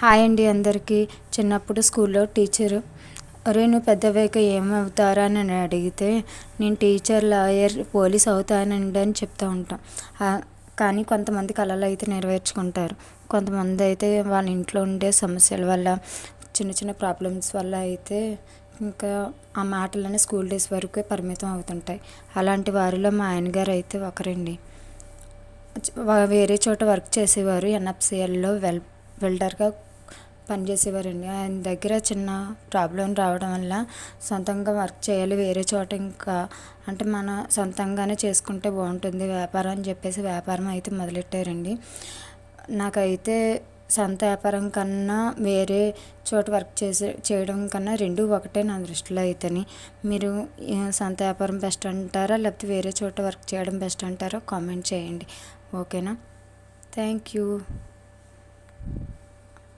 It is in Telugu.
హాయ్ అండి అందరికీ. చిన్నప్పుడు స్కూల్లో టీచరు అరే నువ్వు పెద్దవయ్యాక ఏమవుతారా అని అడిగితే నేను టీచర్, లాయర్, పోలీస్ అవుతానండి అని చెప్తూ ఉంటాం. కానీ కొంతమంది కళలు అయితే నెరవేర్చుకుంటారు. కొంతమంది అయితే వాళ్ళ ఇంట్లో ఉండే సమస్యల వల్ల, చిన్న చిన్న ప్రాబ్లమ్స్ వల్ల అయితే ఇంకా ఆ మాటలన్నీ స్కూల్ డేస్ వరకే పరిమితం అవుతుంటాయి. అలాంటి వారిలో మా ఆయనగారు అయితే ఒకరండి. వేరే చోట వర్క్ చేసేవారు. ఎన్ఎఫ్సిఎల్లో వెల్డర్గా పనిచేసేవారండి. ఆయన దగ్గర చిన్న ప్రాబ్లం రావడం వల్ల సొంతంగా వర్క్ చేయాలి, వేరే చోట ఇంకా అంటే మన సొంతంగానే చేసుకుంటే బాగుంటుంది వ్యాపారం అని చెప్పేసి వ్యాపారం అయితే మొదలెట్టారండి. నాకైతే సొంత వ్యాపారం కన్నా వేరే చోట వర్క్ చేయడం కన్నా రెండు ఒకటే నా దృష్టిలో అయితేని. మీరు సొంత వ్యాపారం బెస్ట్ అంటారా లేకపోతే వేరే చోట వర్క్ చేయడం బెస్ట్ అంటారా కామెంట్ చేయండి. ఓకేనా? Thank you.